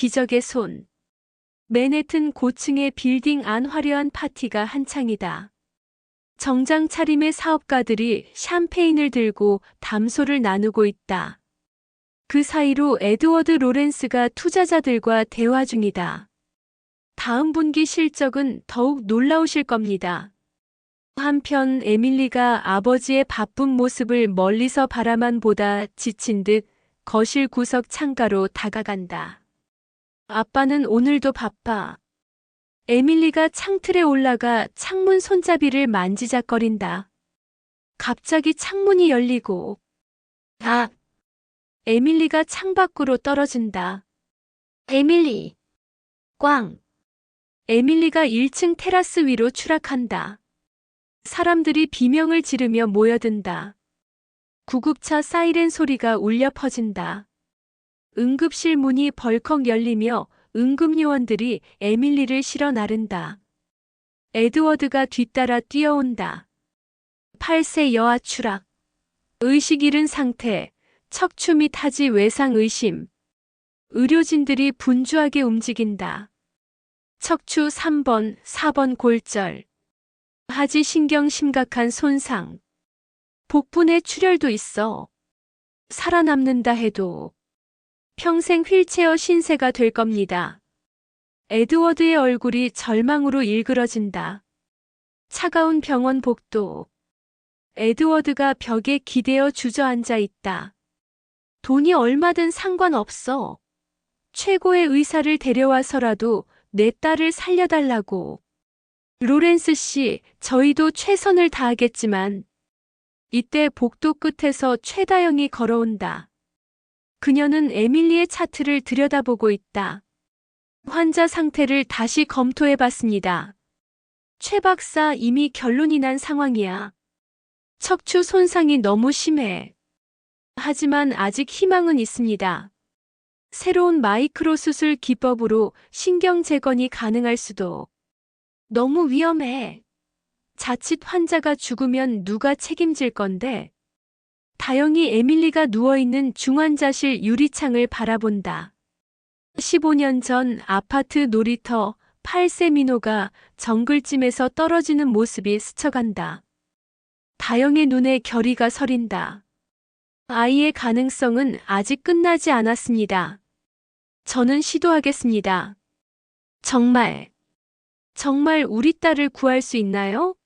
기적의 손. 맨해튼 고층의 빌딩 안 화려한 파티가 한창이다. 정장 차림의 사업가들이 샴페인을 들고 담소를 나누고 있다. 그 사이로 에드워드 로렌스가 투자자들과 대화 중이다. 다음 분기 실적은 더욱 놀라우실 겁니다. 한편 에밀리가 아버지의 바쁜 모습을 멀리서 바라만 보다 지친 듯 거실 구석 창가로 다가간다. 아빠는 오늘도 바빠. 에밀리가 창틀에 올라가 창문 손잡이를 만지작거린다. 갑자기 창문이 열리고 에밀리가 창밖으로 떨어진다. 에밀리! 꽝! 에밀리가 1층 테라스 위로 추락한다. 사람들이 비명을 지르며 모여든다. 구급차 사이렌 소리가 울려 퍼진다. 응급실 문이 벌컥 열리며 응급요원들이 에밀리를 실어 나른다. 에드워드가 뒤따라 뛰어온다. 8세 여아 추락. 의식 잃은 상태. 척추 및 하지 외상 의심. 의료진들이 분주하게 움직인다. 척추 3번, 4번 골절. 하지 신경 심각한 손상. 복부내 출혈도 있어. 살아남는다 해도 평생 휠체어 신세가 될 겁니다. 에드워드의 얼굴이 절망으로 일그러진다. 차가운 병원 복도. 에드워드가 벽에 기대어 주저앉아 있다. 돈이 얼마든 상관없어. 최고의 의사를 데려와서라도 내 딸을 살려달라고. 로렌스 씨, 저희도 최선을 다하겠지만. 이때 복도 끝에서 최다영이 걸어온다. 그녀는 에밀리의 차트를 들여다보고 있다. 환자 상태를 다시 검토해봤습니다. 최 박사 이미 결론이 난 상황이야. 척추 손상이 너무 심해. 하지만 아직 희망은 있습니다. 새로운 마이크로 수술 기법으로 신경 재건이 가능할 수도. 너무 위험해. 자칫 환자가 죽으면 누가 책임질 건데? 다영이 에밀리가 누워있는 중환자실 유리창을 바라본다. 15년 전 아파트 놀이터 8세 민호가 정글짐에서 떨어지는 모습이 스쳐간다. 다영의 눈에 결의가 서린다. 아이의 가능성은 아직 끝나지 않았습니다. 저는 시도하겠습니다. 정말 우리 딸을 구할 수 있나요?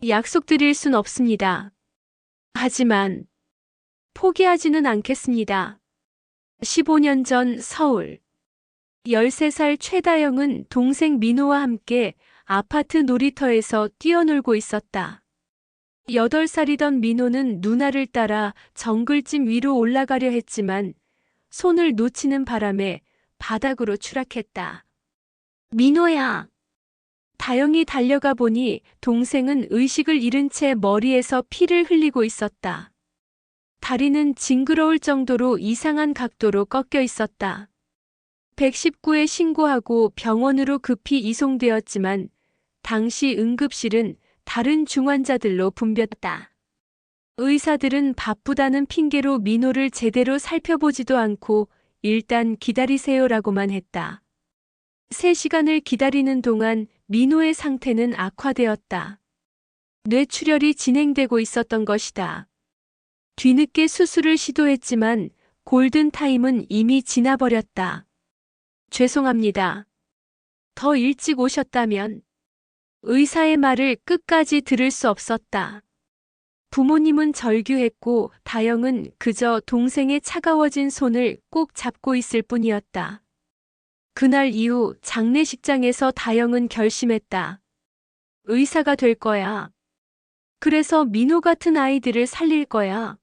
약속드릴 순 없습니다. 하지만 포기하지는 않겠습니다. 15년 전 서울. 13살 최다영은 동생 민호와 함께 아파트 놀이터에서 뛰어놀고 있었다. 8살이던 민호는 누나를 따라 정글짐 위로 올라가려 했지만 손을 놓치는 바람에 바닥으로 추락했다. 민호야! 다영이 달려가 보니 동생은 의식을 잃은 채 머리에서 피를 흘리고 있었다. 다리는 징그러울 정도로 이상한 각도로 꺾여 있었다. 119에 신고하고 병원으로 급히 이송되었지만 당시 응급실은 다른 중환자들로 붐볐다. 의사들은 바쁘다는 핑계로 민호를 제대로 살펴보지도 않고 일단 기다리세요라고만 했다. 3시간을 기다리는 동안 민호의 상태는 악화되었다. 뇌출혈이 진행되고 있었던 것이다. 뒤늦게 수술을 시도했지만 골든타임은 이미 지나버렸다. 죄송합니다. 더 일찍 오셨다면. 의사의 말을 끝까지 들을 수 없었다. 부모님은 절규했고 다영은 그저 동생의 차가워진 손을 꼭 잡고 있을 뿐이었다. 그날 이후 장례식장에서 다영은 결심했다. 의사가 될 거야. 그래서 민호 같은 아이들을 살릴 거야.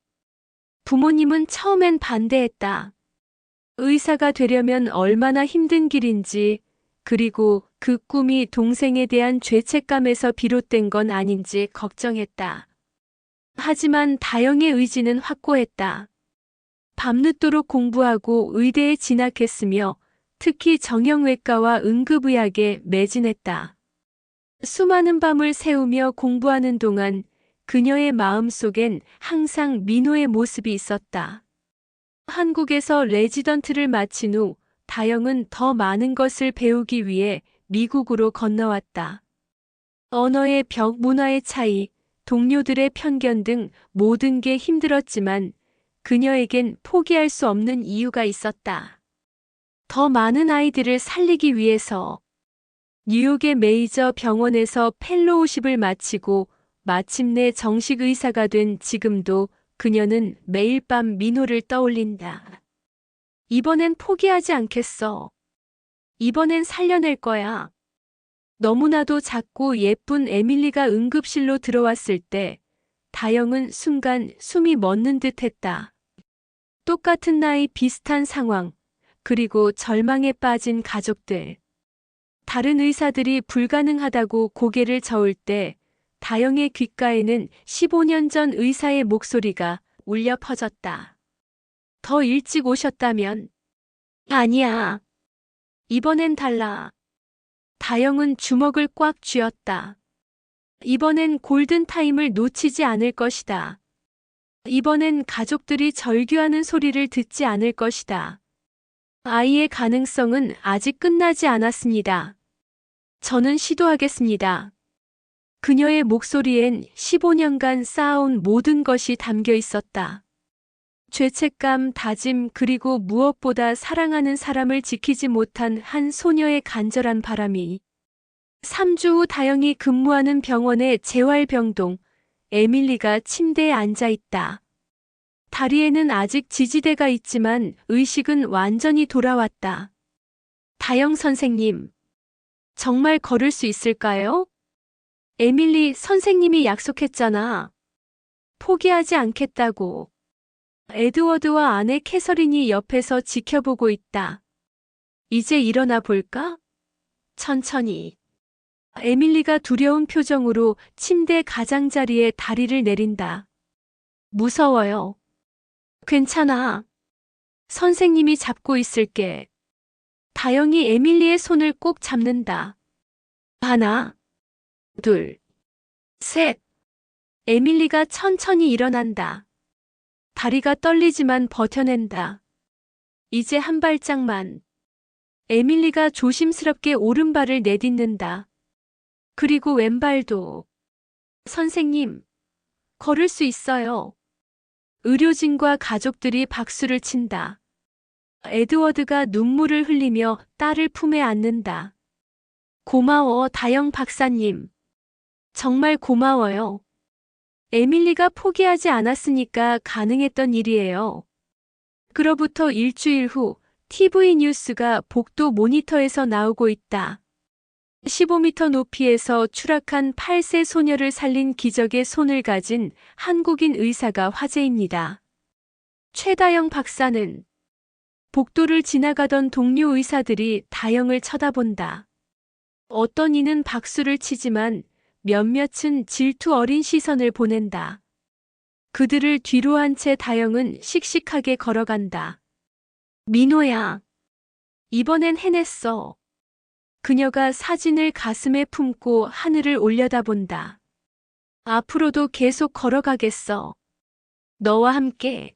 부모님은 처음엔 반대했다. 의사가 되려면 얼마나 힘든 길인지, 그리고 그 꿈이 동생에 대한 죄책감에서 비롯된 건 아닌지 걱정했다. 하지만 다영의 의지는 확고했다. 밤늦도록 공부하고 의대에 진학했으며 특히 정형외과와 응급의학에 매진했다. 수많은 밤을 새우며 공부하는 동안 그녀의 마음속엔 항상 민호의 모습이 있었다. 한국에서 레지던트를 마친 후 다영은 더 많은 것을 배우기 위해 미국으로 건너왔다. 언어의 벽, 문화의 차이, 동료들의 편견 등 모든 게 힘들었지만 그녀에겐 포기할 수 없는 이유가 있었다. 더 많은 아이들을 살리기 위해서. 뉴욕의 메이저 병원에서 펠로우십을 마치고 마침내 정식 의사가 된 지금도 그녀는 매일 밤 민호를 떠올린다. 이번엔 포기하지 않겠어. 이번엔 살려낼 거야. 너무나도 작고 예쁜 에밀리가 응급실로 들어왔을 때 다영은 순간 숨이 멎는 듯 했다. 똑같은 나이, 비슷한 상황, 그리고 절망에 빠진 가족들. 다른 의사들이 불가능하다고 고개를 저을 때 다영의 귓가에는 15년 전 의사의 목소리가 울려 퍼졌다. 더 일찍 오셨다면? 아니야. 이번엔 달라. 다영은 주먹을 꽉 쥐었다. 이번엔 골든타임을 놓치지 않을 것이다. 이번엔 가족들이 절규하는 소리를 듣지 않을 것이다. 아이의 가능성은 아직 끝나지 않았습니다. 저는 시도하겠습니다. 그녀의 목소리엔 15년간 쌓아온 모든 것이 담겨 있었다. 죄책감, 다짐, 그리고 무엇보다 사랑하는 사람을 지키지 못한 한 소녀의 간절한 바람이. 3주 후 다영이 근무하는 병원의 재활병동, 에밀리가 침대에 앉아 있다. 다리에는 아직 지지대가 있지만 의식은 완전히 돌아왔다. 다영 선생님, 정말 걸을 수 있을까요? 에밀리, 선생님이 약속했잖아. 포기하지 않겠다고. 에드워드와 아내 캐서린이 옆에서 지켜보고 있다. 이제 일어나 볼까? 천천히. 에밀리가 두려운 표정으로 침대 가장자리에 다리를 내린다. 무서워요. 괜찮아. 선생님이 잡고 있을게. 다영이 에밀리의 손을 꼭 잡는다. 하나, 둘, 셋. 에밀리가 천천히 일어난다. 다리가 떨리지만 버텨낸다. 이제 한 발짝만. 에밀리가 조심스럽게 오른발을 내딛는다. 그리고 왼발도. 선생님, 걸을 수 있어요. 의료진과 가족들이 박수를 친다. 에드워드가 눈물을 흘리며 딸을 품에 안는다. 고마워, 다영 박사님. 정말 고마워요. 에밀리가 포기하지 않았으니까 가능했던 일이에요. 그로부터 일주일 후 TV 뉴스가 복도 모니터에서 나오고 있다. 15m 높이에서 추락한 8세 소녀를 살린 기적의 손을 가진 한국인 의사가 화제입니다. 최다영 박사는. 복도를 지나가던 동료 의사들이 다영을 쳐다본다. 어떤 이는 박수를 치지만 몇몇은 질투 어린 시선을 보낸다. 그들을 뒤로 한 채 다영은 씩씩하게 걸어간다. 민호야. 이번엔 해냈어. 그녀가 사진을 가슴에 품고 하늘을 올려다본다. 앞으로도 계속 걸어가겠어. 너와 함께.